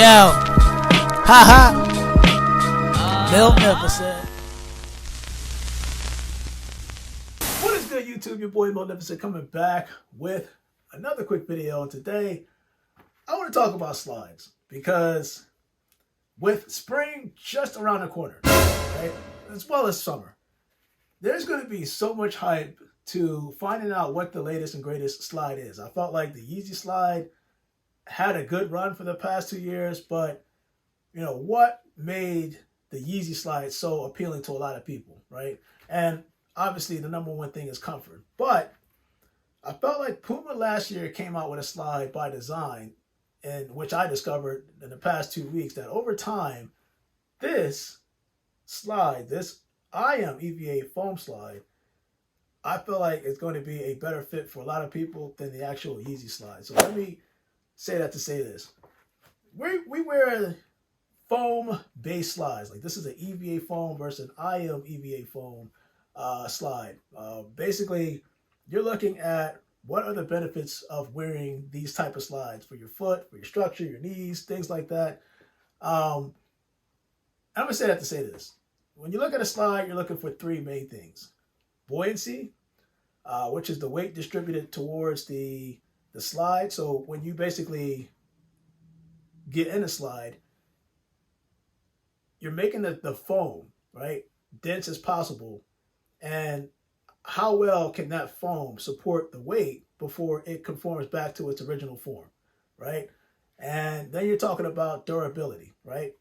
Yo, ha ha. They'll never say. What is good, YouTube? Your boy Magnificent coming back with another quick video. And today, I want to talk about slides because with spring just around the corner, right, as well as summer, there's going to be so much hype to finding out what the latest and greatest slide is. I felt like the Yeezy Slide had a good run for the past 2 years, but you know what made the Yeezy Slide so appealing to a lot of people, right? And obviously the number one thing is comfort, but I felt like Puma last year came out with a slide by design, in which I discovered in the past 2 weeks that over time, this slide, this EVA foam slide, I feel like it's going to be a better fit for a lot of people than the actual Yeezy Slide. So let me say that to say this. We wear foam based slides. Like this is an EVA foam versus an EVA foam slide. Basically, you're looking at what are the benefits of wearing these type of slides for your foot, for your structure, your knees, things like that. I'm going to say that to say this. When you look at a slide, you're looking for three main things. Buoyancy, which is the weight distributed towards the slide. So when you basically get in a slide, you're making the foam, right, dense as possible. And how well can that foam support the weight before it conforms back to its original form, right? And then you're talking about durability, right?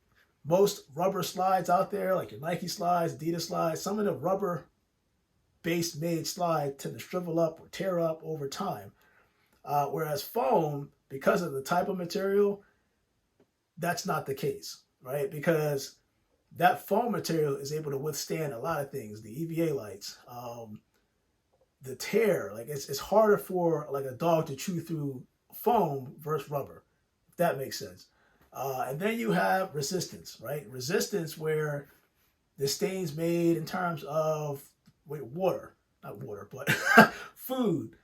Most rubber slides out there, like your Nike slides, Adidas slides, some of the rubber-based made slides tend to shrivel up or tear up over time. Whereas foam, because of the type of material, that's not the case, right? Because that foam material is able to withstand a lot of things, the EVA lights, the tear. Like it's harder for like a dog to chew through foam versus rubber, if that makes sense. And then you have resistance, right? Resistance where the stains made in terms of water, not water, but food,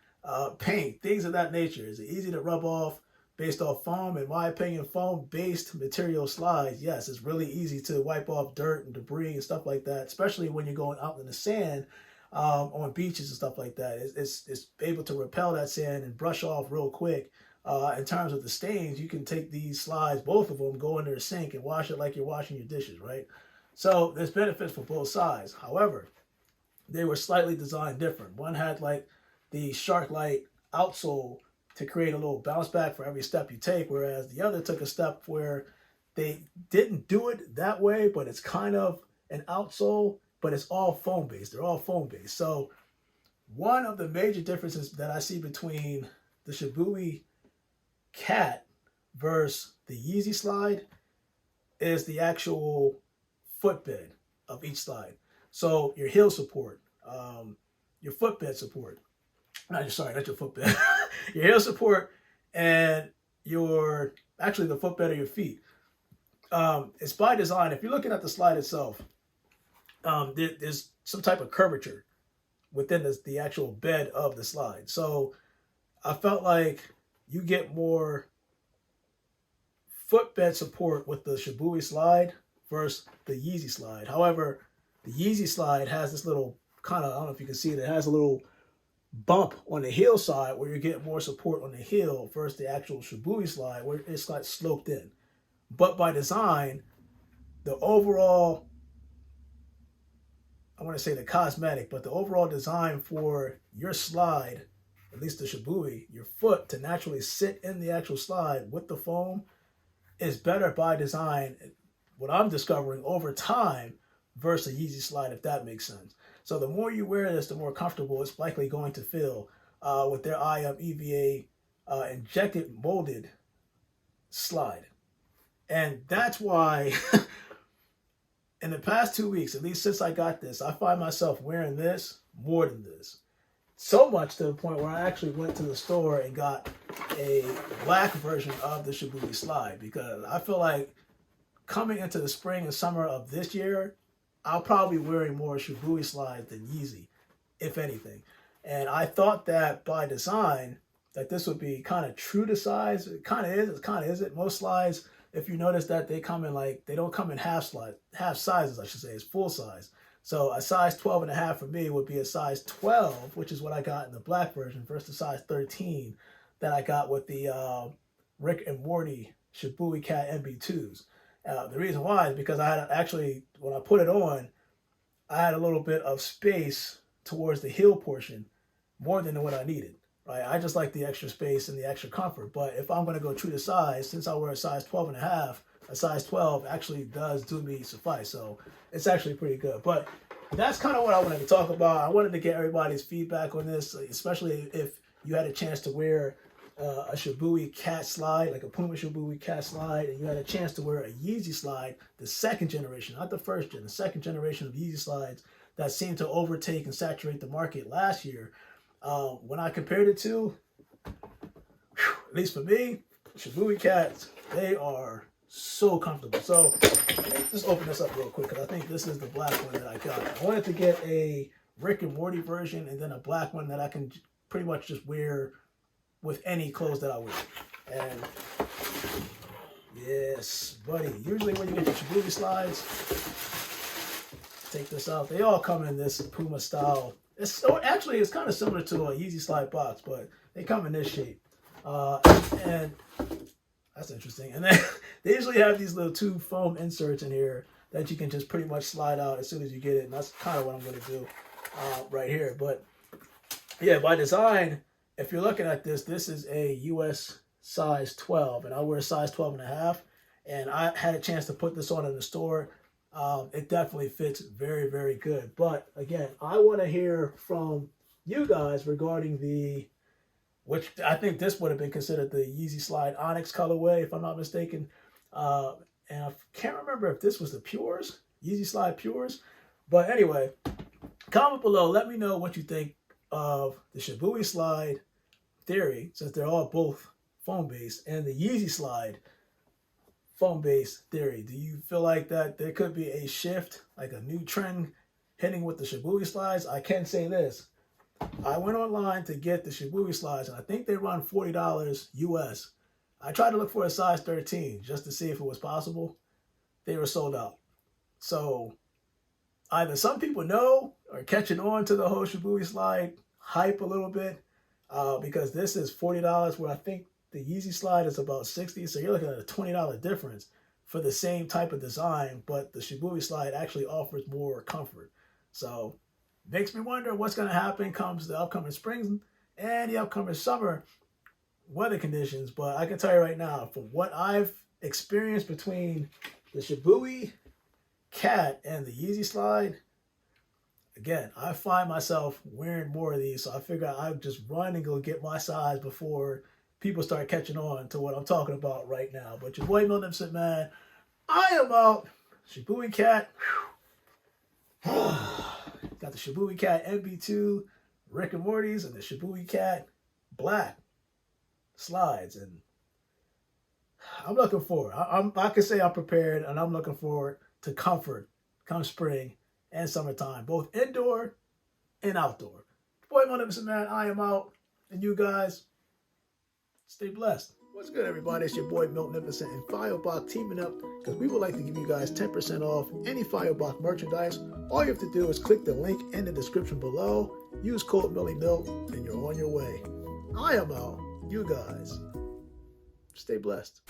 paint, things of that nature. Is it easy to rub off based off foam? In my opinion, foam-based material slides, yes, it's really easy to wipe off dirt and debris and stuff like that, especially when you're going out in the sand on beaches and stuff like that. It's able to repel that sand and brush off real quick. In terms of the stains, you can take these slides, both of them, go into the sink and wash it like you're washing your dishes, right? So there's benefits for both sides. However, they were slightly designed different. One had like the Shark-like outsole to create a little bounce back for every step you take, whereas the other took a step where they didn't do it that way, but it's kind of an outsole, but it's all foam based. They're all foam based. So one of the major differences that I see between the Shibui Cat versus the Yeezy Slide is the actual footbed of each slide. So your heel support, your footbed support, not your footbed, your heel support, and actually the footbed of your feet. It's by design. If you're looking at the slide itself, there's some type of curvature within the actual bed of the slide. So I felt like you get more footbed support with the Shibui Slide versus the Yeezy Slide. However, the Yeezy Slide has this little kind of, I don't know if you can see it, it has a little bump on the heel side where you get more support on the heel versus the actual Shibui Slide where it's like sloped in. But by design, the overall, I want to say the cosmetic, but the overall design for your slide, at least the Shibui, your foot to naturally sit in the actual slide with the foam is better by design, what I'm discovering over time, versus a Yeezy Slide, if that makes sense. So the more you wear this, the more comfortable it's likely going to feel with their EVA injected molded slide. And that's why in the past 2 weeks, at least since I got this, I find myself wearing this more than this. So much to the point where I actually went to the store and got a black version of the Shibui Slide because I feel like coming into the spring and summer of this year, I'll probably be wearing more Shibui Slides than Yeezy, if anything. And I thought that by design, that this would be kind of true to size. It kind of is, it kind of isn't. Most slides if you notice that they come in they don't come in half sizes, I should say. It's full size. So a size 12.5 for me would be a size 12, which is what I got in the black version, versus the size 13 that I got with the Rick and Morty Shibui Cat MB2s. The reason why is because I had actually, when I put it on, I had a little bit of space towards the heel portion, more than what I needed. Right? I just like the extra space and the extra comfort. But if I'm going to go true to size, since I wear a size 12.5, a size 12 actually does do me suffice. So it's actually pretty good. But that's kind of what I wanted to talk about. I wanted to get everybody's feedback on this, especially if you had a chance to wear a Shibui Cat Slide, like a Puma Shibui Cat Slide, and you had a chance to wear a Yeezy Slide, the second generation, not the first gen, the second generation of Yeezy Slides that seemed to overtake and saturate the market last year. When I compared it to, at least for me, Shibui Cats, they are so comfortable. So let's just open this up real quick, because I think this is the black one that I got. I wanted to get a Rick and Morty version and then a black one that I can pretty much just wear with any clothes that I wear. And yes, buddy, usually when you get your Shibui Slides, take this out. They all come in this Puma style. Actually, it's kind of similar to a Yeezy Slide box, but they come in this shape. And that's interesting. And then they usually have these little two foam inserts in here that you can just pretty much slide out as soon as you get it. And that's kind of what I'm going to do right here. But yeah, by design, if you're looking at this, this is a US size 12, and I wear a size 12.5. And I had a chance to put this on in the store. It definitely fits very, very good. But again, I want to hear from you guys regarding which I think this would have been considered the Yeezy Slide Onyx colorway, if I'm not mistaken. And I can't remember if this was the Pures, Yeezy Slide Pures. But anyway, comment below. Let me know what you think of the Shibui Slide theory, since they're all both foam-based, and the Yeezy Slide foam-based theory. Do you feel like that there could be a shift, like a new trend hitting with the Shibui Slides? I can say this. I went online to get the Shibui Slides, and I think they run $40 US. I tried to look for a size 13 just to see if it was possible. They were sold out. So either some people know or catching on to the whole Shibui Slide hype a little bit, because this is $40, where I think the Yeezy Slide is about $60. So you're looking at a $20 difference for the same type of design, but the Shibui Slide actually offers more comfort. So makes me wonder what's going to happen comes the upcoming spring and the upcoming summer weather conditions. But I can tell you right now, from what I've experienced between the Shibui Cat and the Yeezy Slide, again, I find myself wearing more of these. So I figure I'd just run and go get my size before people start catching on to what I'm talking about right now. But your boy Magnificent Man, I am out. Shibui Cat. Got the Shibui Cat MB2, Rick and Morty's, and the Shibui Cat Black Slides. And I'm looking forward. I can say I'm prepared, and I'm looking forward to comfort come spring and summertime, both indoor and outdoor. Boy Magnificent Man, I am out. And you guys, stay blessed. What's good, everybody? It's your boy Magnificent and Firebox teaming up, because we would like to give you guys 10% off any Firebox merchandise. All you have to do is click the link in the description below, use code MillyMilk, and you're on your way. I am out. You guys, stay blessed.